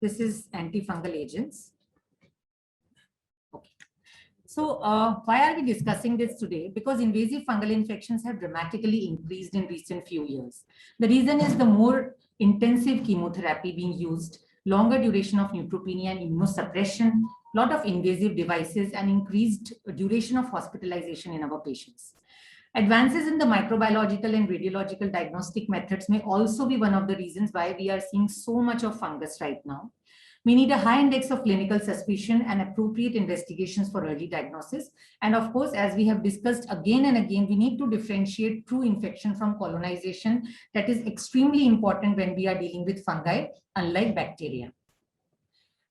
This is antifungal agents. Okay. So why are we discussing this today? Because invasive fungal infections have dramatically increased in recent few years. The reason is the more intensive chemotherapy being used, longer duration of neutropenia and immunosuppression, lot of invasive devices, and increased duration of hospitalization in our patients. Advances in the microbiological and radiological diagnostic methods may also be one of the reasons why we are seeing so much of fungus right now. We need a high index of clinical suspicion and appropriate investigations for early diagnosis. And of course, as we have discussed again and again, we need to differentiate true infection from colonization. That is extremely important when we are dealing with fungi, unlike bacteria.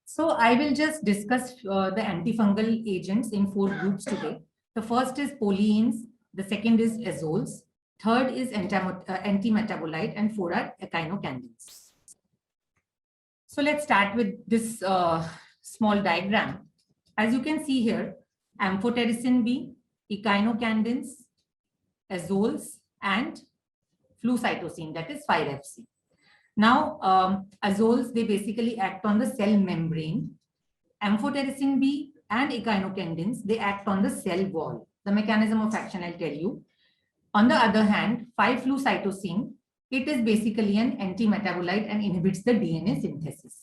So I will just discuss the antifungal agents in 4 groups today. The first is polyenes, the second is azoles, third is antimetabolite, and 4 are echinocandins. So let's start with this small diagram. As you can see here, amphotericin B, echinocandins, azoles, and flucytosine, that is 5-FC. Now, azoles, they basically act on the cell membrane. Amphotericin B and echinocandins, they act on the cell wall. The mechanism of action I'll tell you. On the other hand, 5-flucytosine, it is basically an anti-metabolite and inhibits the DNA synthesis.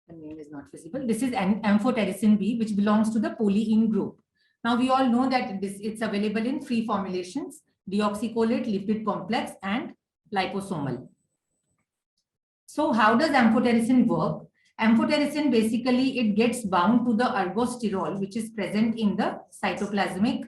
The name is not visible. This is amphotericin B, which belongs to the polyene group. Now, we all know that it's available in 3 formulations: deoxycholate, lipid complex, and liposomal. So how does amphotericin work? Amphotericin, basically, it gets bound to the ergosterol, which is present in the cytoplasmic,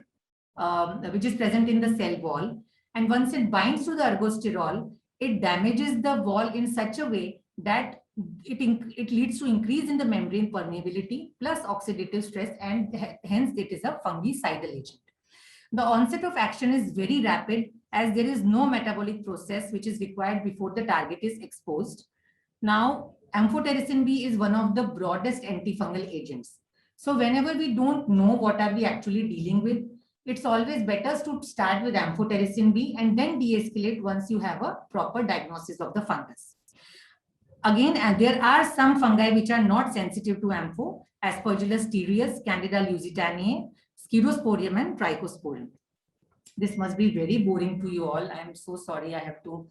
which is present in the cell wall. And once it binds to the ergosterol, it damages the wall in such a way that it leads to increase in the membrane permeability plus oxidative stress, and hence it is a fungicidal agent. The onset of action is very rapid, as there is no metabolic process which is required before the target is exposed. Now, amphotericin B is one of the broadest antifungal agents. So whenever we don't know what are we actually dealing with, it's always better to start with amphotericin B and then de-escalate once you have a proper diagnosis of the fungus. Again, there are some fungi which are not sensitive to ampho: Aspergillus tereus, Candida lusitaniae, Scerosporium, and Trichosporium. This must be very boring to you all. I am so sorry, I have to.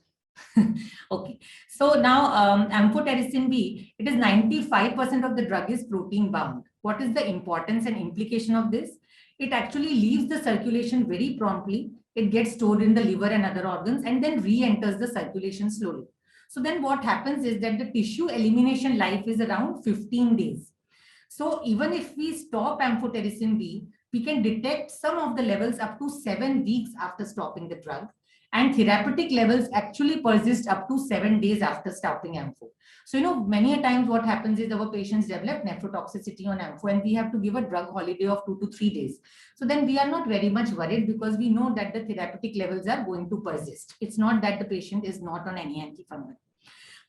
Okay, so now amphotericin B, it is 95% of the drug is protein bound. What is the importance and implication of this? It actually leaves the circulation very promptly. It gets stored in the liver and other organs and then re-enters the circulation slowly. So then what happens is that the tissue elimination life is around 15 days. So even if we stop amphotericin B, we can detect some of the levels up to 7 weeks after stopping the drug. And therapeutic levels actually persist up to 7 days after stopping ampho. So, many a times what happens is our patients develop nephrotoxicity on ampho and we have to give a drug holiday of 2 to 3 days. So then we are not very much worried because we know that the therapeutic levels are going to persist. It's not that the patient is not on any antifungal.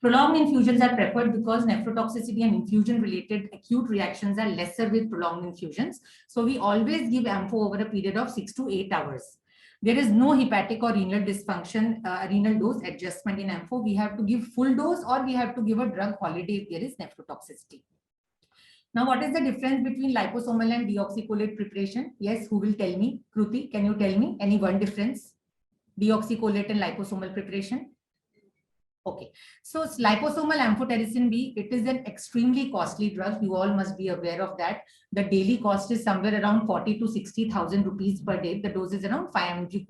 Prolonged infusions are preferred because nephrotoxicity and infusion-related acute reactions are lesser with prolonged infusions. So we always give ampho over a period of 6 to 8 hours. There is no hepatic or renal dysfunction, renal dose adjustment in ampho. We have to give full dose or we have to give a drug holiday if there is nephrotoxicity. Now, what is the difference between liposomal and deoxycholate preparation? Yes, who will tell me? Kruti, can you tell me any one difference? Deoxycholate and liposomal preparation? Okay, so liposomal amphotericin B, it is an extremely costly drug. You all must be aware of that. The daily cost is somewhere around 40 to 60,000 rupees per day. The dose is around 5 mg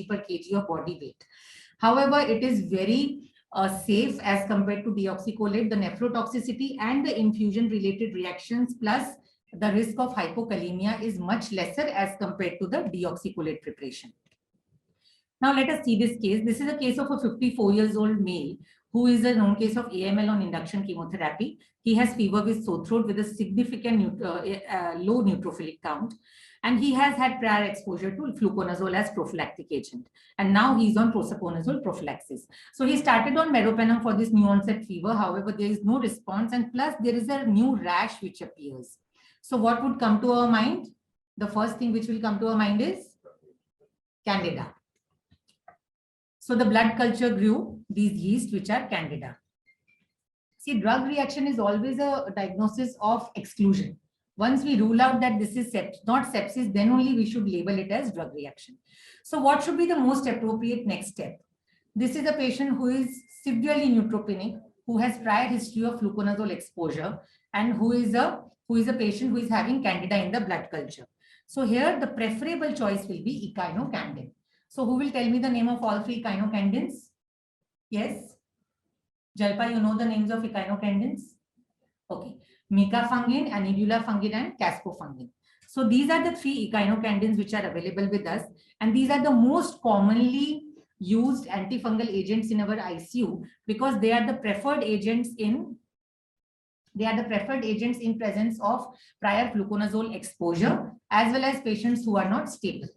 per kg of body weight. However, it is very safe as compared to deoxycholate. The nephrotoxicity and the infusion-related reactions plus the risk of hypokalemia is much lesser as compared to the deoxycholate preparation. Now let us see this case. This is a case of a 54-year-old male who is a known case of AML on induction chemotherapy. He has fever with sore throat with a significant low neutrophilic count. And he has had prior exposure to fluconazole as prophylactic agent. And now he's on prosaconazole prophylaxis. So he started on meropenem for this new onset fever. However, there is no response. And plus there is a new rash which appears. So what would come to our mind? The first thing which will come to our mind is Candida. So the blood culture grew these yeast which are Candida. See, drug reaction is always a diagnosis of exclusion. Once we rule out that this is not sepsis, then only we should label it as drug reaction. So what should be the most appropriate next step? This is a patient who is severely neutropenic, who has prior history of fluconazole exposure, and who is a patient who is having candida in the blood culture. So here the preferable choice will be echinocandin. So who will tell me the name of all three echinocandins? Yes. Jalpa, you know the names of echinocandins? Okay. Micafungin, anidulafungin, and caspofungin. So these are the three echinocandins which are available with us. And these are the most commonly used antifungal agents in our ICU because they are the preferred agents in presence of prior fluconazole exposure as well as patients who are not stable.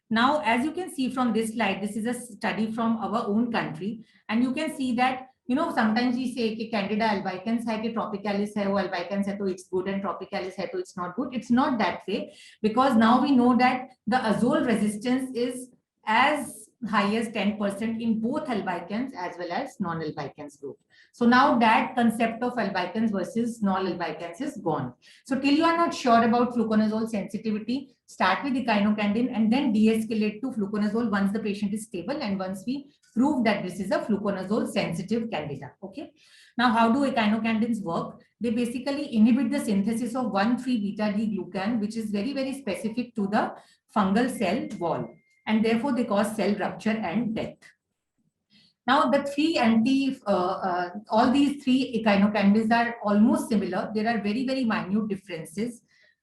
Now, as you can see from this slide, this is a study from our own country, and you can see that, you know, sometimes we say कि Candida albicans है कि tropicalis है, वो albicans है तो it's good and tropicalis है तो it's not good. It's not that way because now we know that the azole resistance is as high as 10% in both albicans as well as non-albicans group. So now that concept of albicans versus non-albicans is gone. So till you are not sure about fluconazole sensitivity, start with echinocandin and then de-escalate to fluconazole once the patient is stable and once we prove that this is a fluconazole sensitive candida. Okay. Now, how do echinocandins work? They basically inhibit the synthesis of 1,3-beta-D-glucan, which is very, very specific to the fungal cell wall. And therefore, they cause cell rupture and death. Now, all these three echinocandins are almost similar. There are very, very minute differences.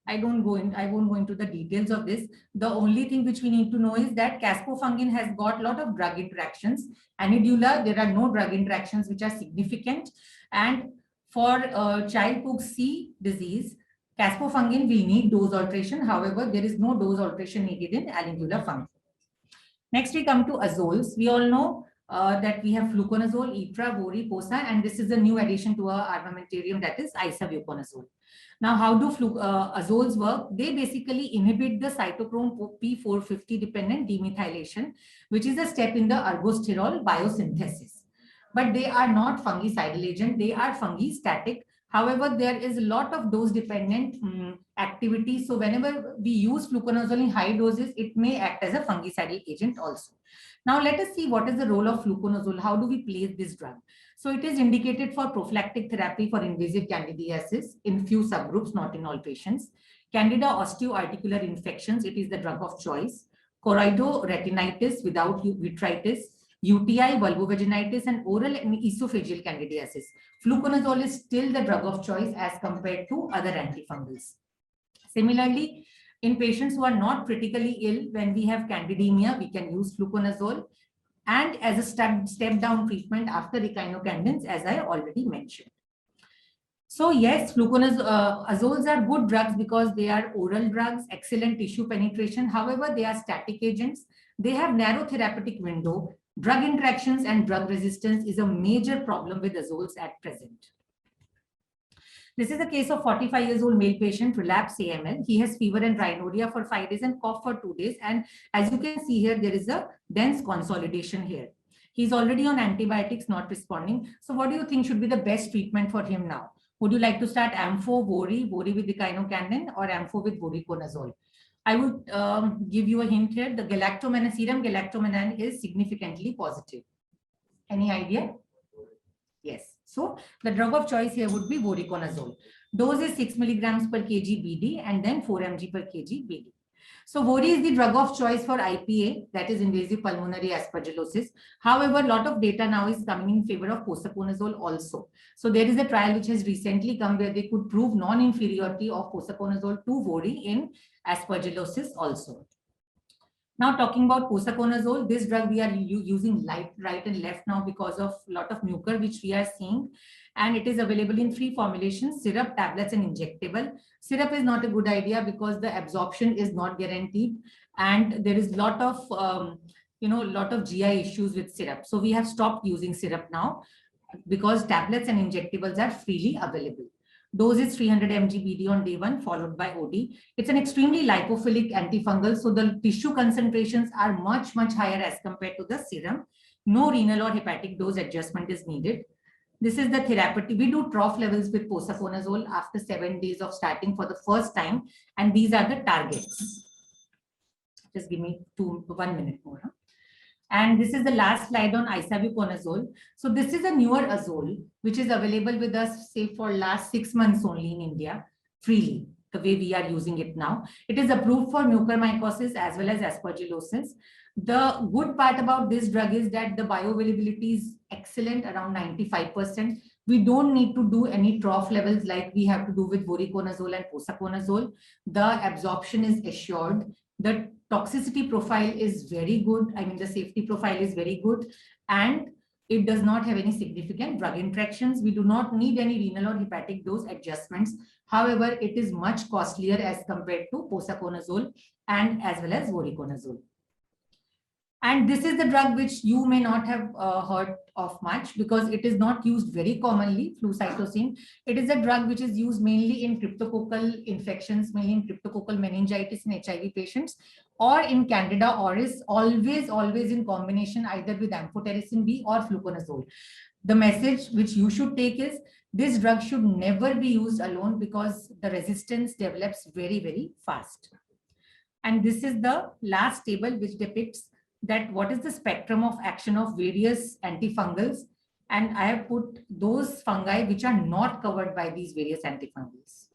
I won't go into the details of this. The only thing which we need to know is that caspofungin has got a lot of drug interactions. Anidula, there are no drug interactions which are significant. And for Child-Pugh C disease, caspofungin will need dose alteration. However, there is no dose alteration needed in anidulafungin. Next, we come to azoles. We all know that we have fluconazole, Ypra, Vori, Posa, and this is a new addition to our armamentarium, that is isavuconazole. Now, how do azoles work? They basically inhibit the cytochrome P450 dependent demethylation, which is a step in the ergosterol biosynthesis. But they are not fungicidal agent, they are fungistatic. However, there is a lot of dose dependent activity. So whenever we use fluconazole in high doses, it may act as a fungicidal agent also. Now let us see what is the role of fluconazole. How do we place this drug? So it is indicated for prophylactic therapy for invasive candidiasis in few subgroups, not in all patients. Candida osteoarticular infections, it is the drug of choice. Choroidoretinitis without vitritis, UTI, vulvovaginitis, and oral and esophageal candidiasis. Fluconazole is still the drug of choice as compared to other antifungals. Similarly, in patients who are not critically ill, when we have candidemia, we can use fluconazole and as a step down treatment after echinocandins, as I already mentioned. So yes, azoles are good drugs because they are oral drugs, excellent tissue penetration. However, they are static agents. They have narrow therapeutic window. Drug interactions and drug resistance is a major problem with azoles at present. This is a case of 45 years old male patient, relapsed AML. He has fever and rhinorrhea for 5 days and cough for 2 days. And as you can see here, there is a dense consolidation here. He's already on antibiotics, not responding. So what do you think should be the best treatment for him now? Would you like to start Ampho, Vori with echinocandin, or Ampho with voriconazole? I would give you a hint here. The serum galactomannan is significantly positive. Any idea? Yes. So the drug of choice here would be voriconazole. Dose is 6 milligrams per kg BD and then 4 mg per kg BD. So Vori is the drug of choice for IPA, that is invasive pulmonary aspergillosis. However, a lot of data now is coming in favor of posaconazole also. So there is a trial which has recently come where they could prove non-inferiority of posaconazole to Vori in aspergillosis also. Now talking about posaconazole, this drug we are using right and left now because of a lot of mucor which we are seeing, and it is available in 3 formulations: syrup, tablets, and injectable. Syrup is not a good idea because the absorption is not guaranteed, and there is lot of GI issues with syrup. So we have stopped using syrup now because tablets and injectables are freely available. Dose is 300 mg BD on day 1 followed by OD. It's an extremely lipophilic antifungal, so the tissue concentrations are much higher as compared to the serum. No renal or hepatic dose adjustment is needed. This is the therapy. We do trough levels with posaconazole after 7 days of starting for the first time. And these are the targets. Just give me 1 minute more. Huh? And this is the last slide on isavuconazole. So this is a newer azole, which is available with us, say, for last 6 months only in India, freely, the way we are using it now. It is approved for mucormycosis as well as aspergillosis. The good part about this drug is that the bioavailability is excellent, around 95%. We don't need to do any trough levels like we have to do with voriconazole and posaconazole. The absorption is assured. The toxicity profile is very good. I mean, the safety profile is very good, and it does not have any significant drug interactions. We do not need any renal or hepatic dose adjustments. However, it is much costlier as compared to posaconazole and as well as voriconazole. And this is the drug which you may not have heard of much because it is not used very commonly, flucytosine. It is a drug which is used mainly in cryptococcal infections, mainly in cryptococcal meningitis in HIV patients, or in Candida auris, always in combination either with amphotericin B or fluconazole. The message which you should take is this drug should never be used alone because the resistance develops very, very fast. And this is the last table which depicts that what is the spectrum of action of various antifungals, and I have put those fungi which are not covered by these various antifungals.